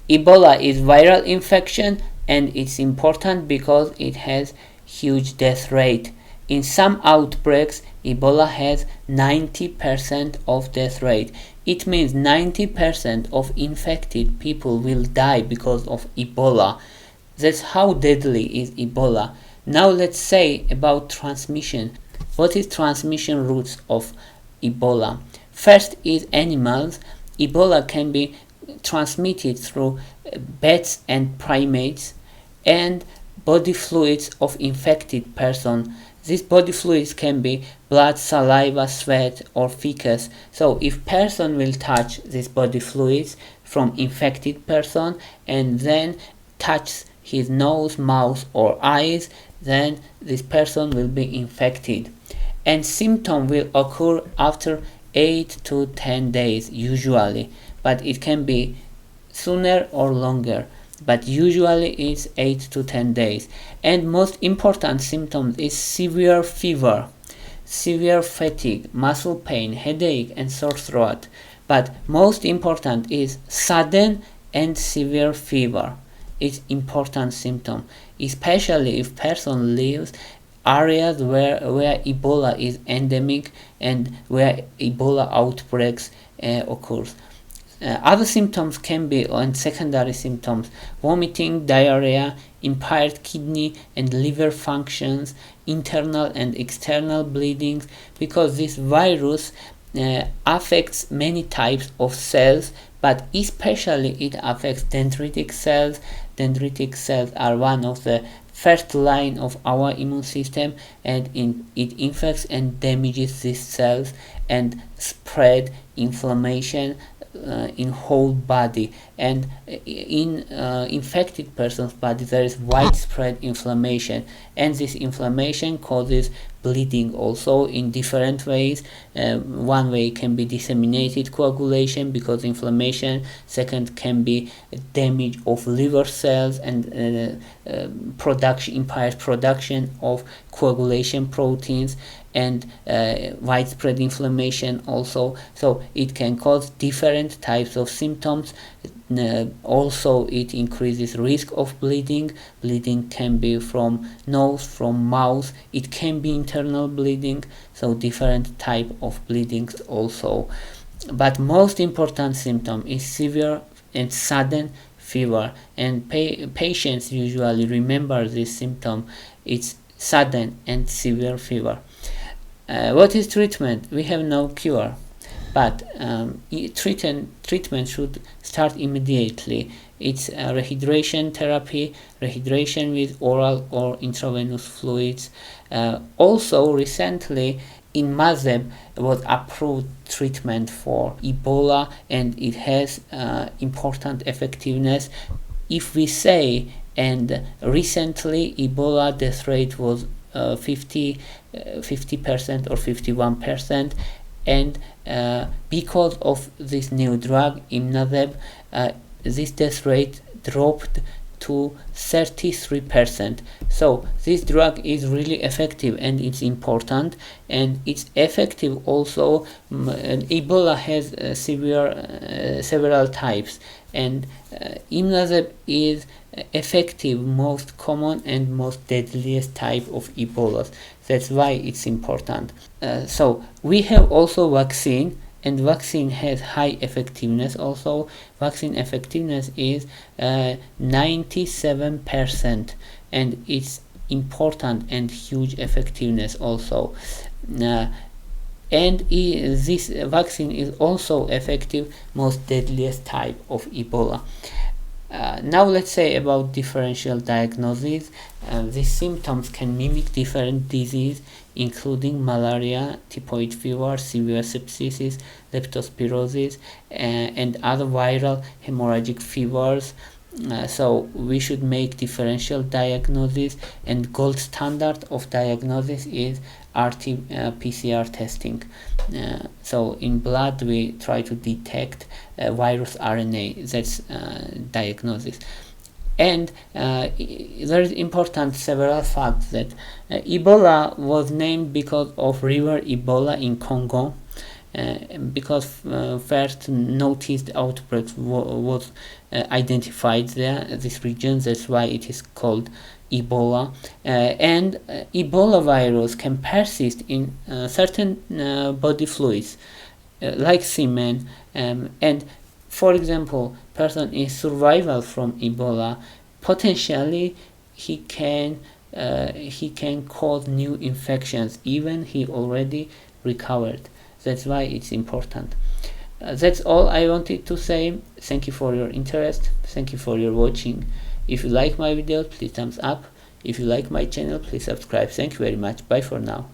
Ebola is viral infection, and it's important because it has huge death rate. In some outbreaks, Ebola has 90% of death rate. It means 90% of infected people will die because of Ebola. That's how deadly is Ebola. Now let's say about transmission. What is transmission routes of Ebola? First is animals. Ebola can be transmitted through bats and primates and body fluids of infected person. These body fluids can be blood, saliva, sweat, or feces. So if person will touch these body fluids from infected person and then touch his nose, mouth, or eyes, then this person will be infected. And symptom will occur after 8 to 10 days usually, but it can be sooner or longer, but usually it's 8 to 10 days. And most important symptom is severe fever, severe fatigue, muscle pain, headache, and sore throat. But most important is sudden and severe fever. It's important symptom, especially if person lives areas where Ebola is endemic and where Ebola outbreaks occurs. Other symptoms can be on secondary symptoms: vomiting, diarrhea, impaired kidney and liver functions, internal and external bleedings, because this virus affects many types of cells, but especially it affects dendritic cells. Dendritic cells are one of the first line of our immune system, and it infects and damages these cells and spread inflammation in whole body. And in infected person's body there is widespread inflammation, and this inflammation causes bleeding also in different ways. One way can be disseminated coagulation because inflammation. Second can be damage of liver cells and impaired production of coagulation proteins, and widespread inflammation also. So it can cause different types of symptoms. Also it increases risk of bleeding. Bleeding can be from nose, from mouth, it can be internal bleeding, so different type of bleedings also. But most important symptom is severe and sudden fever, and patients usually remember this symptom. It's sudden and severe fever. What is treatment? We have no cure, but treatment should start immediately. It's rehydration therapy, rehydration with oral or intravenous fluids. Also recently in Mazeb was approved treatment for Ebola, and it has important effectiveness. If we say, and recently Ebola death rate was 50% or 51%, and because of this new drug Imnazeb, this death rate dropped to 33%. So this drug is really effective and it's important, and it's effective also. Ebola has several types, and Imnazeb is effective, most common and most deadliest type of Ebola. That's why it's important. So we have also vaccine, and vaccine has high effectiveness also. Vaccine effectiveness is 97%, and it's important and huge effectiveness also. And this vaccine is also effective, most deadliest type of Ebola. Now let's say about differential diagnosis. These symptoms can mimic different disease, including malaria, typhoid fever, severe sepsis, leptospirosis, and other viral hemorrhagic fevers. So we should make differential diagnosis, and gold standard of diagnosis is RT-PCR testing. So in blood we try to detect virus RNA. That's diagnosis. And there is important several facts that Ebola was named because of river Ebola in Congo, because first noticed outbreaks was identified there, this region. That's why it is called Ebola. And Ebola virus can persist in certain body fluids like semen, and for example, person is survival from Ebola, potentially he can cause new infections even he already recovered. That's why it's important. That's all I wanted to say. Thank you for your interest. Thank you for your watching. If you like my videos, please thumbs up. If you like my channel, please subscribe. Thank you very much. Bye for now.